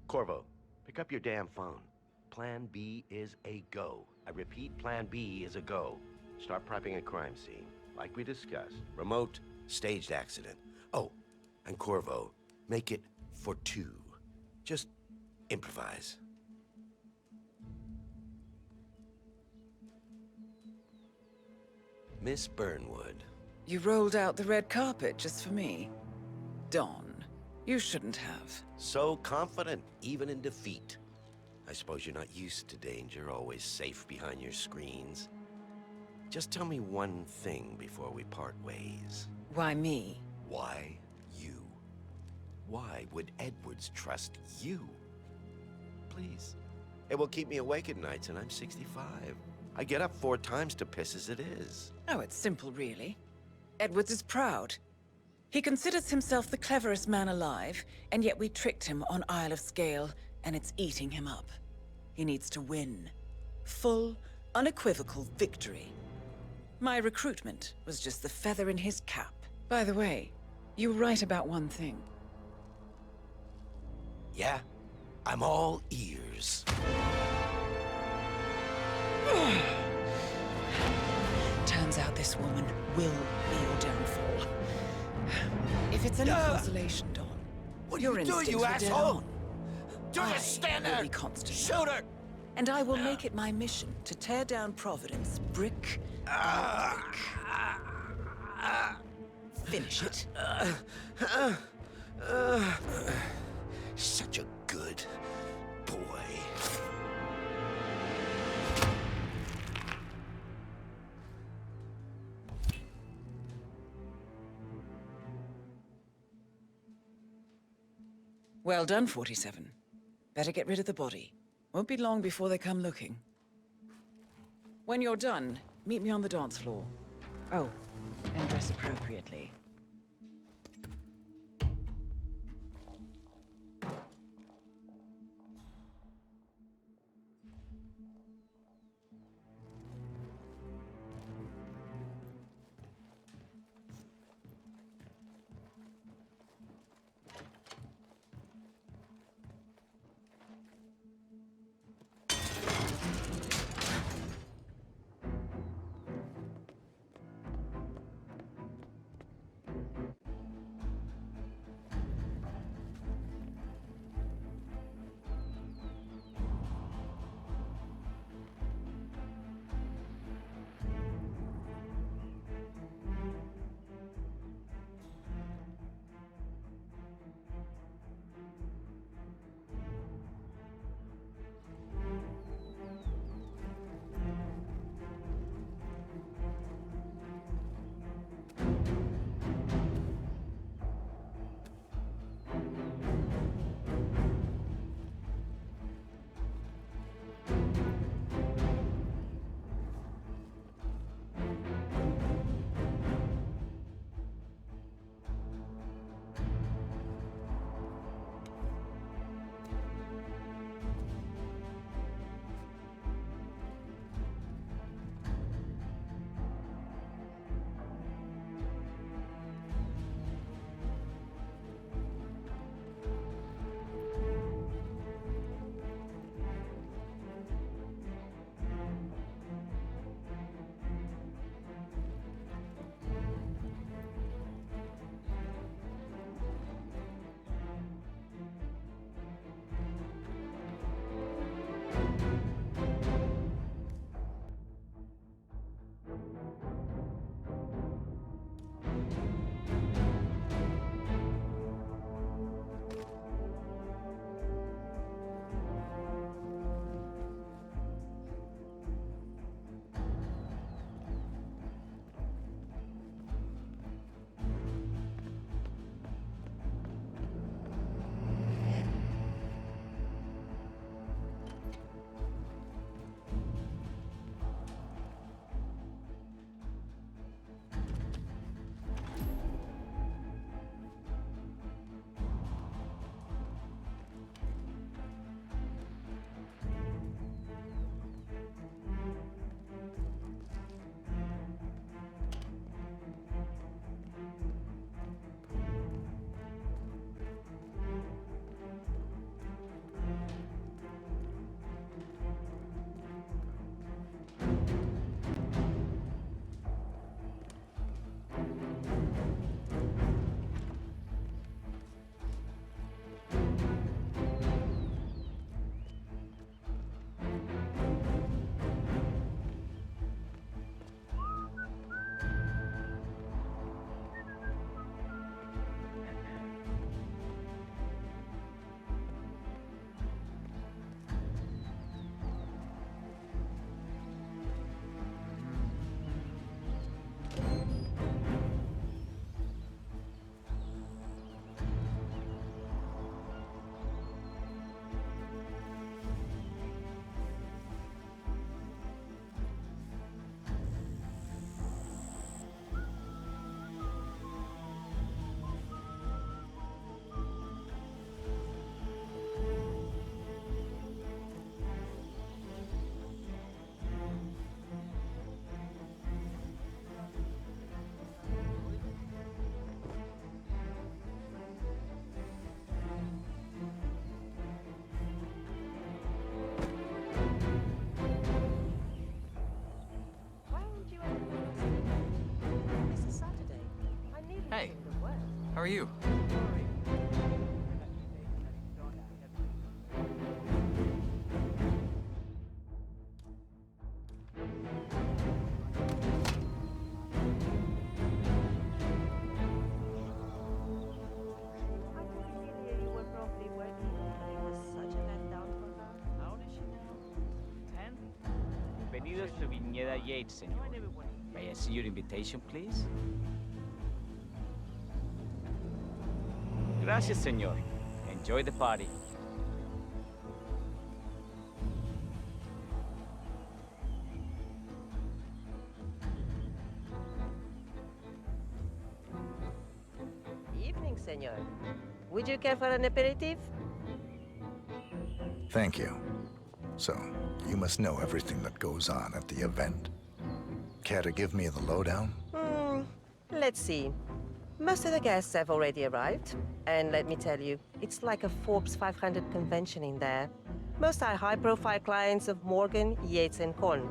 Corvo, pick up your damn phone. Plan B is a go. I repeat, Plan B is a go. Start prepping a crime scene, like we discussed. Remote, staged accident. Oh, and Corvo, make it for 2. Just improvise. Miss Burnwood. You rolled out the red carpet just for me. Don, you shouldn't have. So confident, even in defeat. I suppose you're not used to danger, always safe behind your screens. Just tell me one thing before we part ways. Why me? Why you? Why would Edwards trust you? Please. It will keep me awake at nights, and I'm 65. I get up 4 times to piss as it is. Oh, it's simple, really. Edwards is proud. He considers himself the cleverest man alive, and yet we tricked him on Isle of Scale, and it's eating him up. He needs to win. Full, unequivocal victory. My recruitment was just the feather in his cap. By the way, you were right about one thing. Yeah? I'm all ears. Turns out this woman will be your downfall. If it's any consolation, Don, what your are you doing, instincts you were dead asshole? on. Just stand there! Will be constant. Shoot her! And I will make it my mission to tear down Providence brick by brick. Finish it. Such a good boy. Well done, 47. Better get rid of the body. Won't be long before they come looking. When you're done, meet me on the dance floor. Oh, and dress appropriately. are you? You were probably working, but it was such a letdown for her. How old is she now? 10? Bienvenidos to Viñeda Yates, señor. May I see your invitation, please? Gracias, señor. Enjoy the party. Evening, senor. Would you care for an aperitif? Thank you. So, you must know everything that goes on at the event. Care to give me the lowdown? Let's see. Most of the guests have already arrived, and let me tell you, it's like a Forbes 500 convention in there. Most are high-profile clients of Morgan, Yates, and Korn.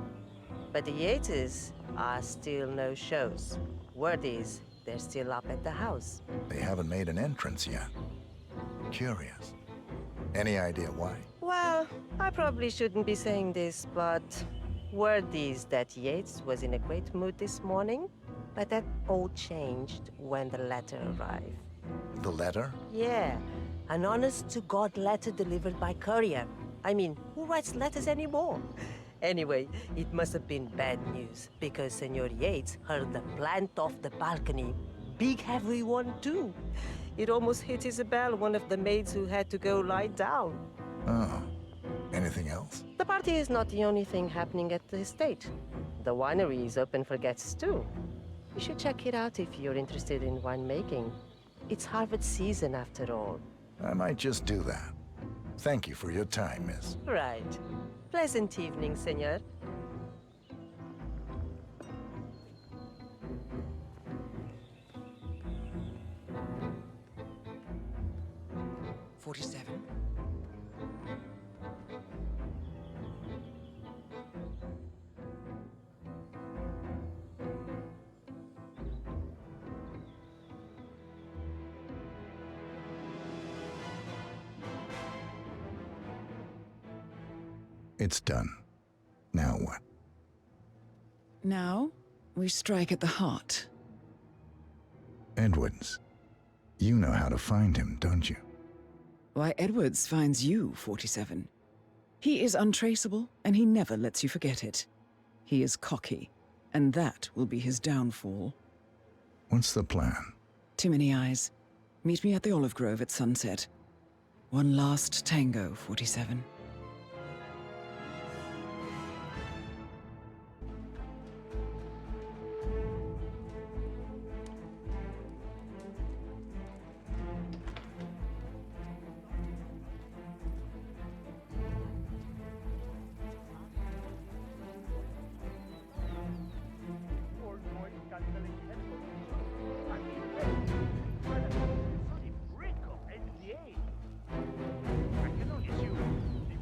But the Yateses are still no shows. Word is, they're still up at the house. They haven't made an entrance yet. Curious. Any idea why? Well, I probably shouldn't be saying this, but word is that Yates was in a great mood this morning, but that all changed when the letter arrived. The letter? Yeah, an honest-to-God letter delivered by courier. I mean, who writes letters anymore? Anyway, it must have been bad news, because Senor Yates heard the plant off the balcony. Big heavy one, too. It almost hit Isabel, one of the maids who had to go lie down. Oh. Anything else? The party is not the only thing happening at the estate. The winery is open for guests, too. You should check it out if you're interested in winemaking. It's harvest season, after all. I might just do that. Thank you for your time, miss. Right. Pleasant evening, senor. It's done. Now what? Now, we strike at the heart. Edwards. You know how to find him, don't you? Why, Edwards finds you, 47. He is untraceable, and he never lets you forget it. He is cocky, and that will be his downfall. What's the plan? Too many eyes. Meet me at the olive grove at sunset. One last tango, 47.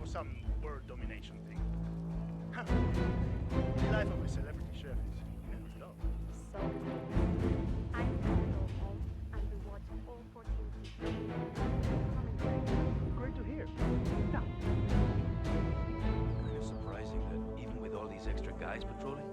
Some word domination thing. Huh. The life of a celebrity chef is never dull. So, I need to go home and rewatch all 14 seasons. Great to hear. Now. Kind of surprising that even with all these extra guys patrolling.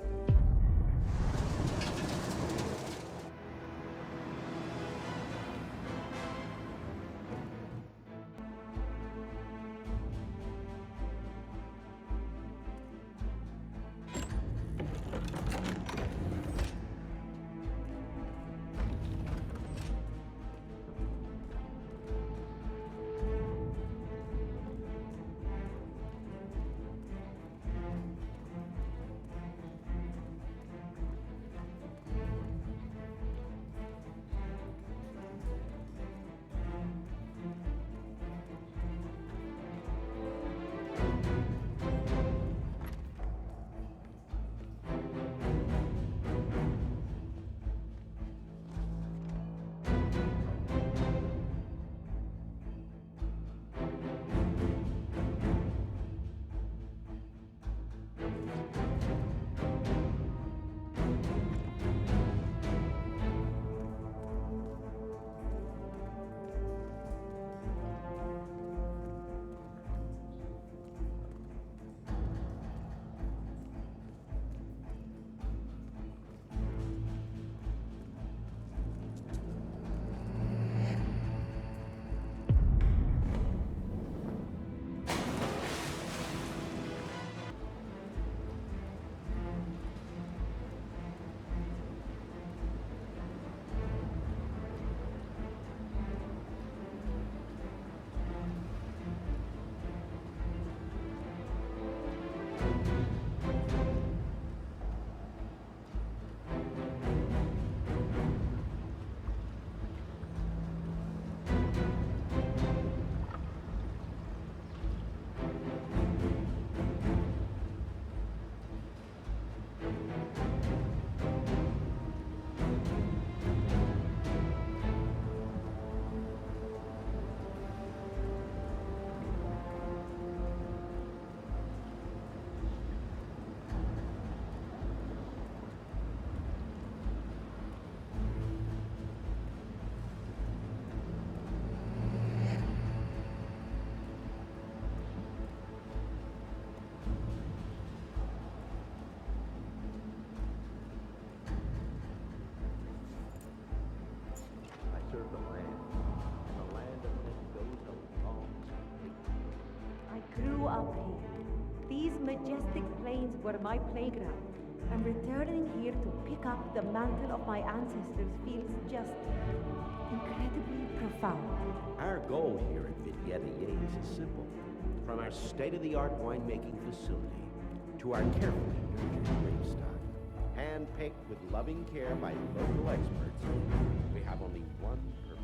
These majestic plains were my playground, and returning here to pick up the mantle of my ancestors feels just incredibly profound. Our goal here at Vineyard Yates is simple. From our state-of-the-art winemaking facility to our carefully nurtured grapestock, hand-picked with loving care by local experts, we have only one purpose.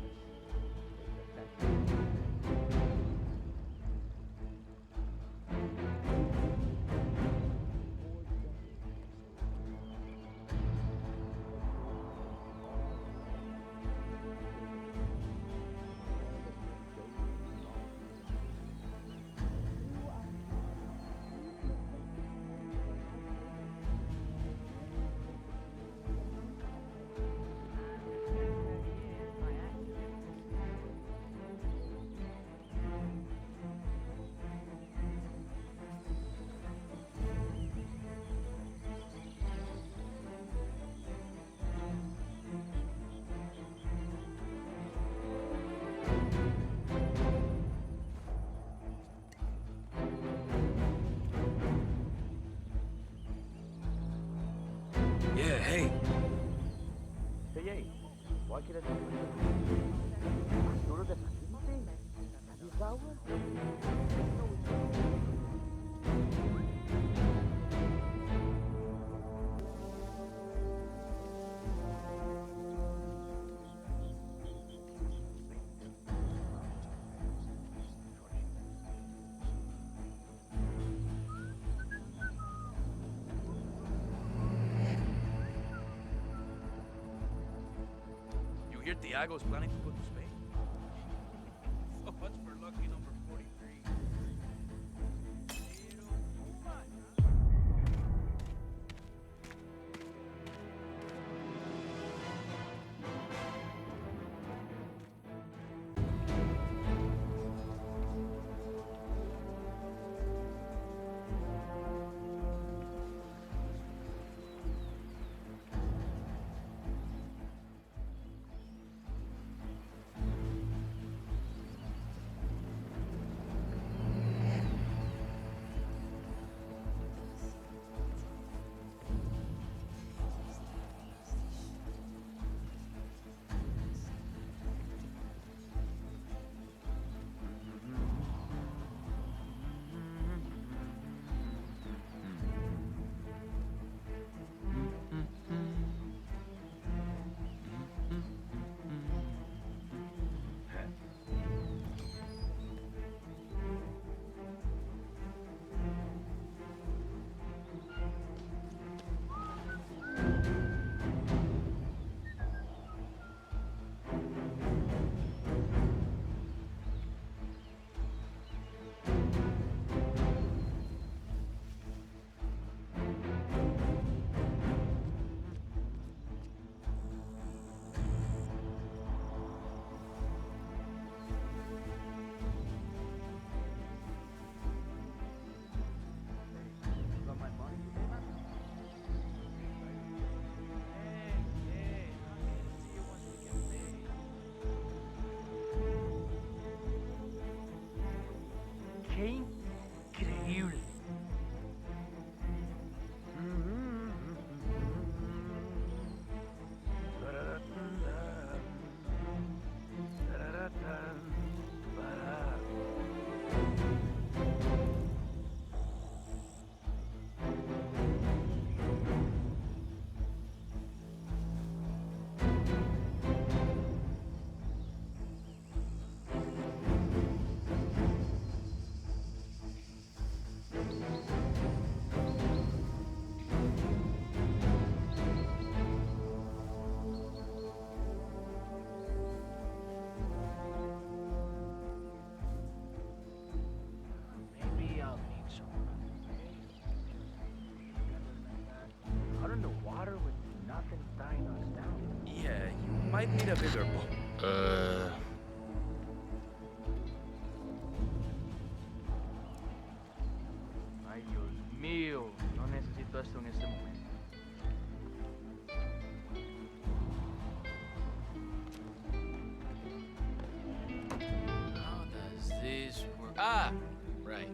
Yeah, hey. Hey, why can't I do Arturo de Paquinte? This hour? You hear Tiago's planning to go to Spain? So much for lucky number 43. ¡Qué increíble! Maybe I'll need some. Out in the water with nothing tying us down. Yeah, you might need a bigger boat. Ay, Dios mío, no necesito esto en este momento. How does this work? Ah, right.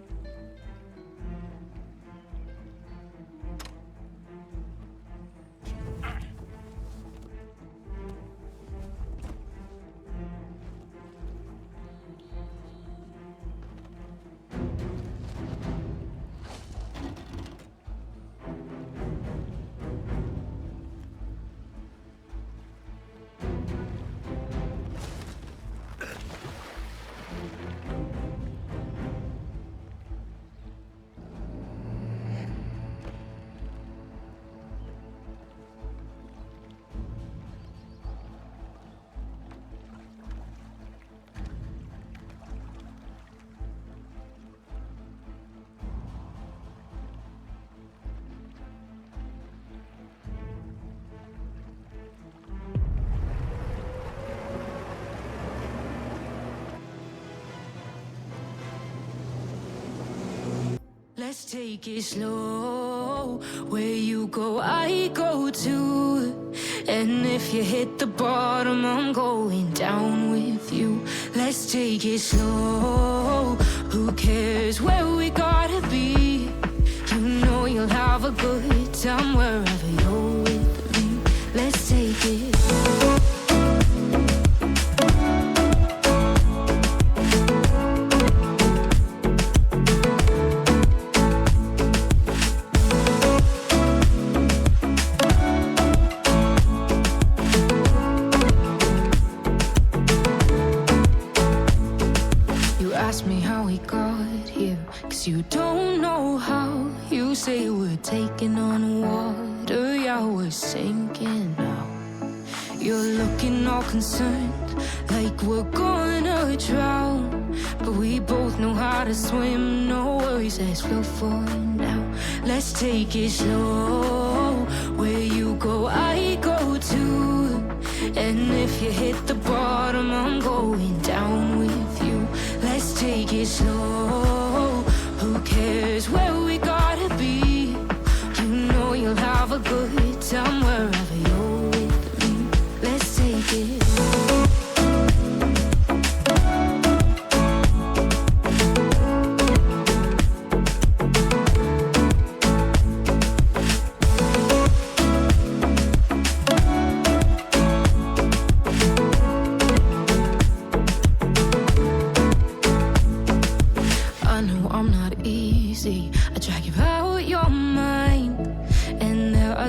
Let's take it slow. Where you go, I go too. And if you hit the bottom, I'm going down with you. Let's take it slow. Who cares where we gotta be? You know you'll have a good time wherever you're with me. Let's take it. You don't know how. You say we're taking on water, yeah, we're sinking now. You're looking all concerned, like we're gonna drown. But we both know how to swim, no worries as we'll fall now. Let's take it slow. Where you go, I go too. And if you hit the bottom, I'm going down with you. Let's take it slow. Who cares where we gotta be? You know you'll have a good time wherever you're with me. Let's take it.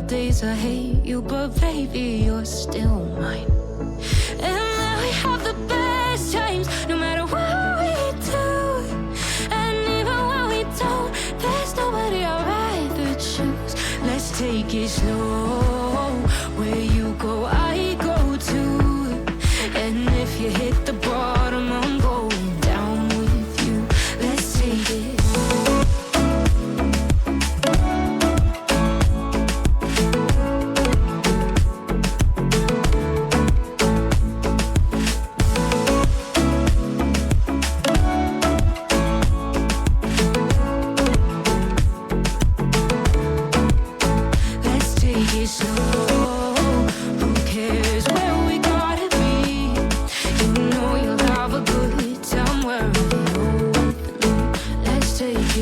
Days I hate you, but baby, you're still mine. And we have the best times, no matter what we do. And even when we don't, there's nobody I'd rather choose. Let's take it slow. Where you go, I go too. And if you hit the bottom, I'm going down with you. Let's take it.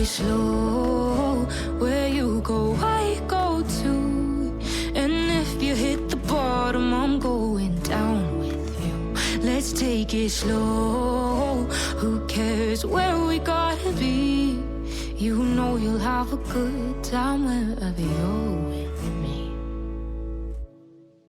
Slow, where you go, I go too. And if you hit the bottom, I'm going down with you. Let's take it slow. Who cares where we gotta be? You know you'll have a good time wherever you're with.